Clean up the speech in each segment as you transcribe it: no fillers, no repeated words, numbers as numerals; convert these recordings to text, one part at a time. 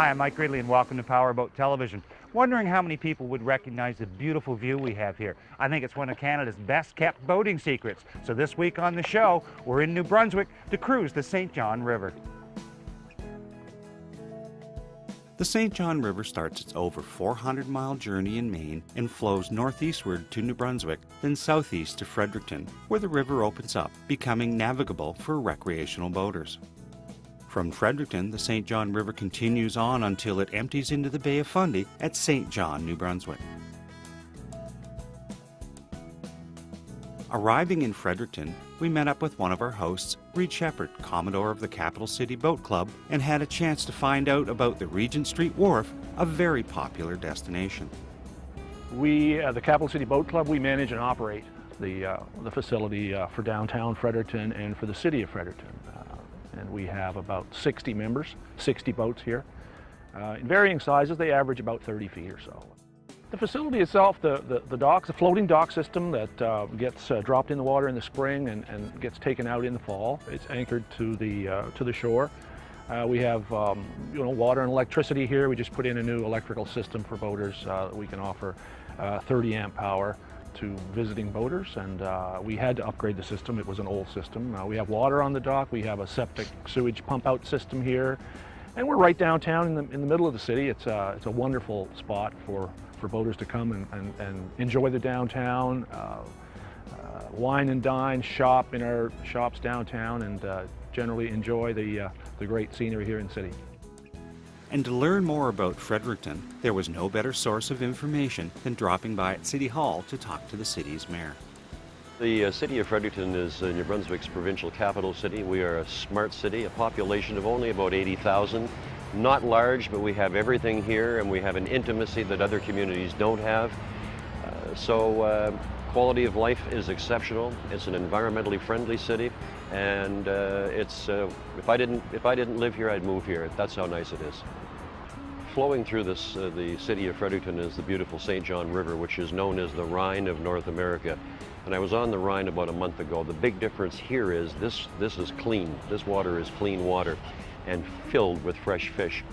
Hi, I'm Mike Gridley and welcome to PowerBoat Television. Wondering how many people would recognize the beautiful view we have here. I think it's one of Canada's best kept boating secrets. So this week on the show, we're in New Brunswick to cruise the St. John River. The St. John River starts its over 400-mile journey in Maine and flows northeastward to New Brunswick, then southeast to Fredericton, where the river opens up, becoming navigable for recreational boaters. From Fredericton, the St. John River continues on until it empties into the Bay of Fundy at St. John, New Brunswick. Arriving in Fredericton, we met up with one of our hosts, Reed Shepherd, Commodore of the Capital City Boat Club, and had a chance to find out about the Regent Street Wharf, a very popular destination. We, the Capital City Boat Club, we manage and operate the facility for downtown Fredericton and for the city of Fredericton. And we have about 60 members, 60 boats here. In varying sizes, they average about 30 feet or so. The facility itself, the docks, a floating dock system that gets dropped in the water in the spring and gets taken out in the fall. It's anchored to the shore. We have water and electricity here. We just put in a new electrical system for boaters that we can offer 30 amp power to visiting boaters, and we had to upgrade the system. It was an old system. We have water on the dock. We have a septic sewage pump out system here, and we're right downtown in the middle of the city. It's a wonderful spot for boaters to come and enjoy the downtown, wine and dine, shop in our shops downtown, and generally enjoy the great scenery here in the city. And to learn more about Fredericton, there was no better source of information than dropping by at City Hall to talk to the city's mayor. The city of Fredericton is New Brunswick's provincial capital city. We are a smart city, a population of only about 80,000. Not large, but we have everything here, and we have an intimacy that other communities don't have. Quality of life is exceptional. It's an environmentally friendly city, and if I didn't live here, I'd move here. That's how nice it is. Flowing through the city of Fredericton is the beautiful St. John River, which is known as the Rhine of North America. And I was on the Rhine about a month ago. The big difference here is this is clean. This water is clean water and filled with fresh fish.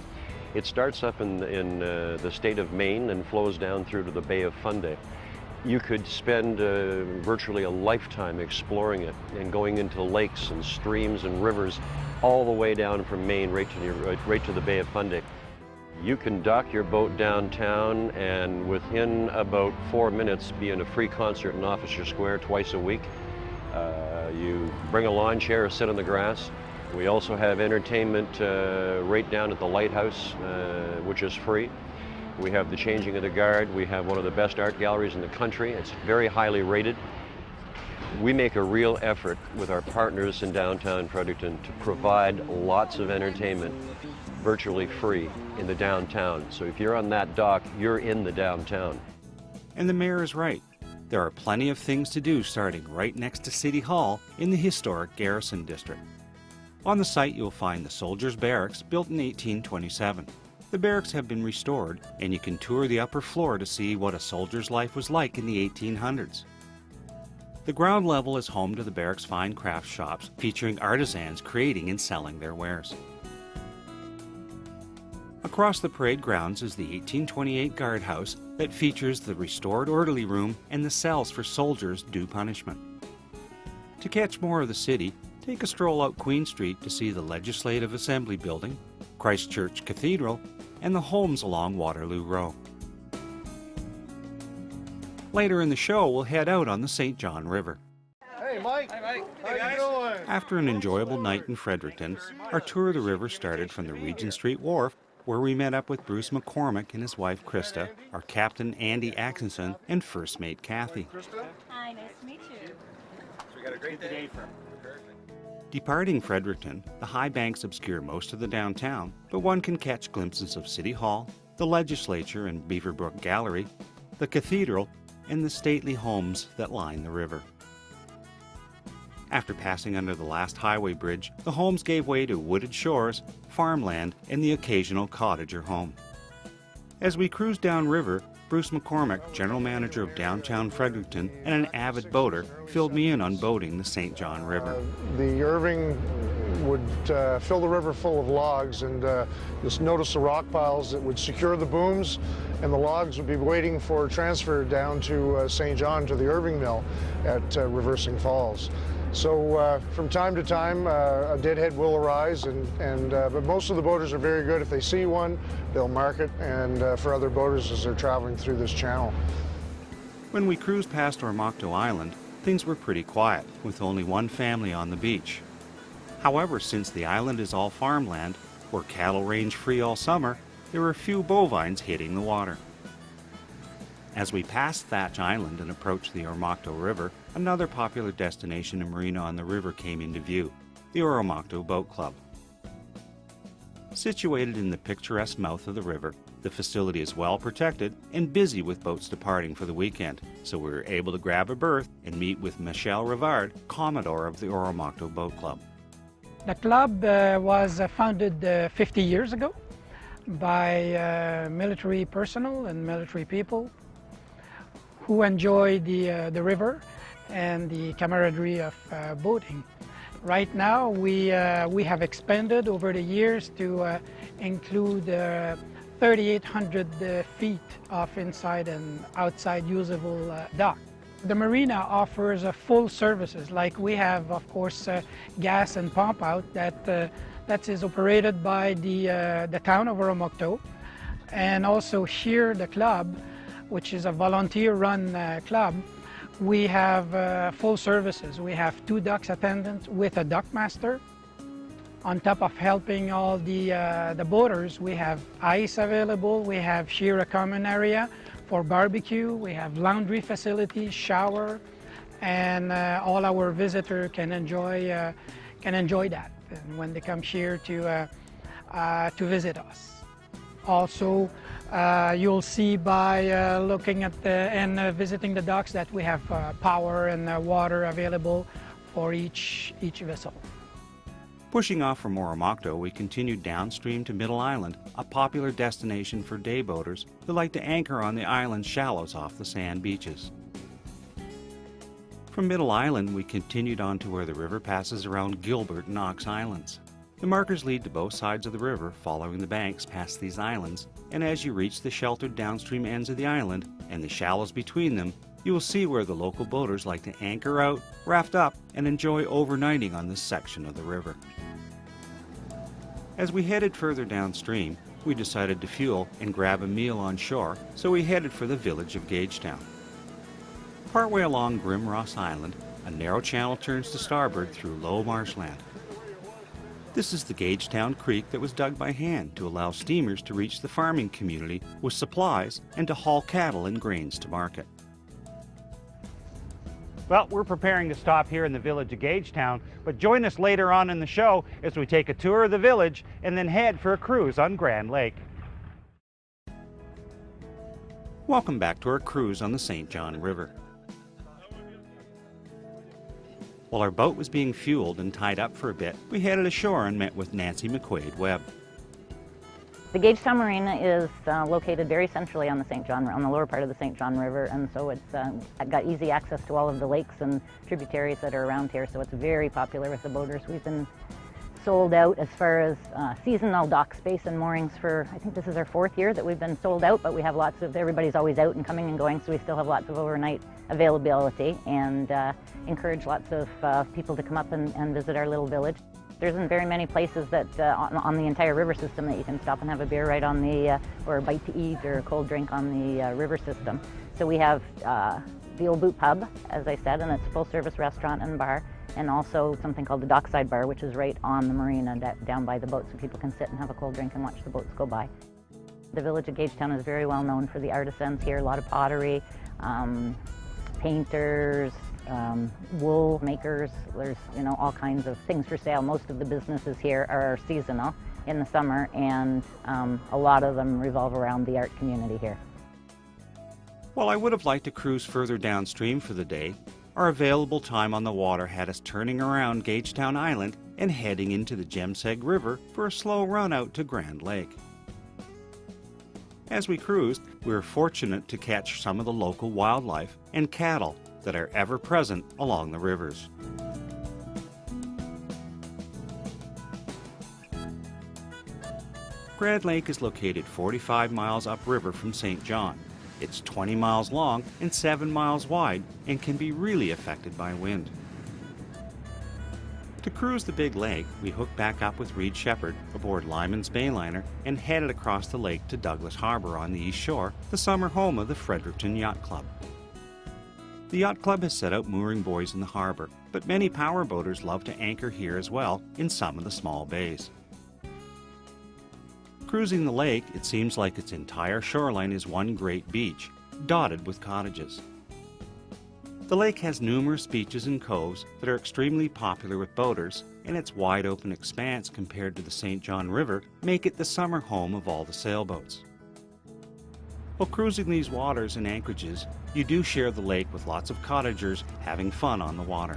It starts up in the state of Maine and flows down through to the Bay of Fundy. You could spend virtually a lifetime exploring it and going into lakes and streams and rivers all the way down from Maine right to the Bay of Fundy. You can dock your boat downtown and within about 4 minutes be in a free concert in Officer Square twice a week. You bring a lawn chair or sit on the grass. We also have entertainment right down at the lighthouse, which is free. We have the changing of the guard. We have one of the best art galleries in the country. It's very highly rated. We make a real effort with our partners in downtown Fredericton to provide lots of entertainment virtually free in the downtown. So if you're on that dock, you're in the downtown. And the mayor is right. There are plenty of things to do starting right next to City Hall in the historic Garrison District. On the site you'll find the Soldiers' Barracks, built in 1827. The barracks have been restored, and you can tour the upper floor to see what a soldier's life was like in the 1800s. The ground level is home to the barracks' fine craft shops, featuring artisans creating and selling their wares. Across the parade grounds is the 1828 guardhouse that features the restored orderly room and the cells for soldiers due punishment. To catch more of the city, take a stroll out Queen Street to see the Legislative Assembly Building, Christ Church Cathedral, and the homes along Waterloo Row. Later in the show, we'll head out on the St. John River. Hey, Mike. Hi, Mike. How you doing? After an enjoyable night in Fredericton, our tour of the river started from the Regent Street Wharf, where we met up with Bruce McCormick and his wife Krista, our captain Andy Atkinson, and first mate Kathy. Hi, nice to meet you. So we got a great day for Departing Fredericton, the high banks obscure most of the downtown, but one can catch glimpses of City Hall, the Legislature and Beaverbrook Gallery, the Cathedral, and the stately homes that line the river. After passing under the last highway bridge, the homes gave way to wooded shores, farmland, and the occasional cottage or home. As we cruised downriver, Bruce McCormick, General Manager of downtown Fredericton and an avid boater, filled me in on boating the St. John River. The Irving would fill the river full of logs, and just notice the rock piles that would secure the booms, and the logs would be waiting for transfer down to St. John to the Irving mill at Reversing Falls. So from time to time, a deadhead will arise, but most of the boaters are very good. If they see one, they'll mark it, and for other boaters as they're traveling through this channel. When we cruised past Mokpo Island, things were pretty quiet, with only one family on the beach. However, since the island is all farmland, where cattle range free all summer, there were a few bovines hitting the water. As we passed Thatch Island and approached the Mokpo River, another popular destination and marina on the river came into view, the Mokpo Boat Club. Situated in the picturesque mouth of the river, the facility is well protected and busy with boats departing for the weekend, so we were able to grab a berth and meet with Michelle Rivard, Commodore of the Mokpo Boat Club. The club was founded 50 years ago by military personnel and military people who enjoy the river and the camaraderie of boating. Right now we have expanded over the years to include 3,800 feet of inside and outside usable dock. The marina offers full services, like we have, of course, gas and pump out that is operated by the town of Mokpo, and also here the club, which is a volunteer-run club. We have full services. We have 2 docks attendants with a dock master. On top of helping all the boaters, we have ice available. We have share a common area for barbecue. We have laundry facilities, shower, and all our visitors can enjoy that when they come here to visit us. Also, you'll see by looking at and visiting the docks that we have power and water available for each vessel. Pushing off from Mokpo, we continued downstream to Middle Island, a popular destination for day boaters who like to anchor on the island's shallows off the sand beaches. From Middle Island, we continued on to where the river passes around Gilbert and Knox Islands. The markers lead to both sides of the river, following the banks past these islands, and as you reach the sheltered downstream ends of the island and the shallows between them, you will see where the local boaters like to anchor out, raft up, and enjoy overnighting on this section of the river. As we headed further downstream, we decided to fuel and grab a meal on shore, so we headed for the village of Gage Town. Partway along Grimross Island, a narrow channel turns to starboard through low marshland. This is the Gage Town Creek that was dug by hand to allow steamers to reach the farming community with supplies and to haul cattle and grains to market. Well, we're preparing to stop here in the village of Gage Town, but join us later on in the show as we take a tour of the village and then head for a cruise on Grad Lake. Welcome back to our cruise on the St. John River. While our boat was being fueled and tied up for a bit, we headed ashore and met with Nancy McQuaid-Webb. The Gage Town Marina is located very centrally on the St. John, on the lower part of the St. John River, and so it's got easy access to all of the lakes and tributaries that are around here, so it's very popular with the boaters. We've been sold out as far as seasonal dock space and moorings for, I think this is our 4th year that we've been sold out, but we have lots of, everybody's always out and coming and going, so we still have lots of overnight availability, and encourage lots of people to come up and visit our little village. There isn't very many places that on the entire river system that you can stop and have a beer right on the, or a bite to eat or a cold drink on the river system. So we have the Old Boot Pub, as I said, and it's a full-service restaurant and bar, and also something called the Dockside Bar, which is right on the marina down by the boat, so people can sit and have a cold drink and watch the boats go by. The village of Gage Town is very well known for the artisans here, a lot of pottery, painters, wool makers. There's, you know, all kinds of things for sale. Most of the businesses here are seasonal in the summer, and a lot of them revolve around the art community here. While I would have liked to cruise further downstream for the day, our available time on the water had us turning around Gage Town Island and heading into the Jemseg River for a slow run out to Grad Lake. As we cruised, we were fortunate to catch some of the local wildlife and cattle that are ever present along the rivers. Grad Lake is located 45 miles upriver from St. John. It's 20 miles long and 7 miles wide and can be really affected by wind. To cruise the big lake, we hooked back up with Reed Shepherd aboard Lyman's Bayliner and headed across the lake to Douglas Harbor on the east shore, the summer home of the Fredericton Yacht Club. The Yacht Club has set out mooring buoys in the harbor, but many powerboaters love to anchor here as well in some of the small bays. Cruising the lake, it seems like its entire shoreline is one great beach, dotted with cottages. The lake has numerous beaches and coves that are extremely popular with boaters, and its wide open expanse compared to the St. John River make it the summer home of all the sailboats. While cruising these waters and anchorages, you do share the lake with lots of cottagers having fun on the water.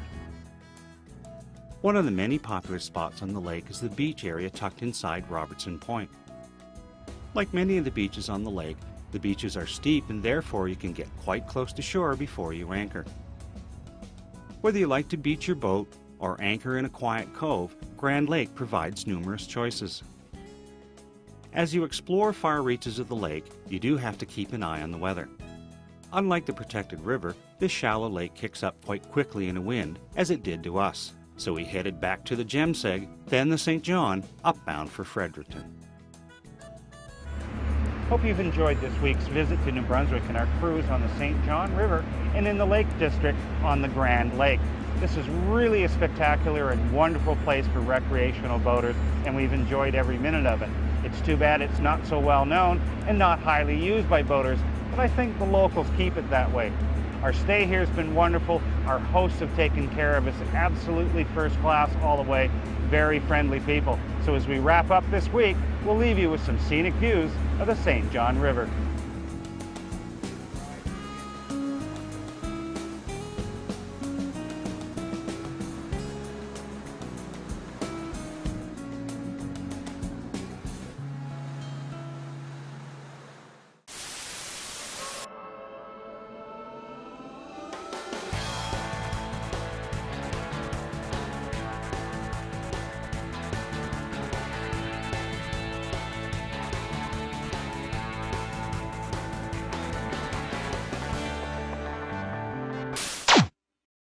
One of the many popular spots on the lake is the beach area tucked inside Robertson Point. Like many of the beaches on the lake, the beaches are steep and therefore you can get quite close to shore before you anchor. Whether you like to beach your boat or anchor in a quiet cove, Grand Lake provides numerous choices. As you explore far reaches of the lake, you do have to keep an eye on the weather. Unlike the protected river, this shallow lake kicks up quite quickly in a wind, as it did to us. So we headed back to the Jemseg, then the St. John, upbound for Fredericton. Hope you've enjoyed this week's visit to New Brunswick and our cruise on the St. John River and in the Lake District on the Grand Lake. This is really a spectacular and wonderful place for recreational boaters, and we've enjoyed every minute of it. It's too bad it's not so well known and not highly used by boaters, but I think the locals keep it that way. Our stay here has been wonderful. Our hosts have taken care of us absolutely first class all the way. Very friendly people. So as we wrap up this week, we'll leave you with some scenic views of the St. John River.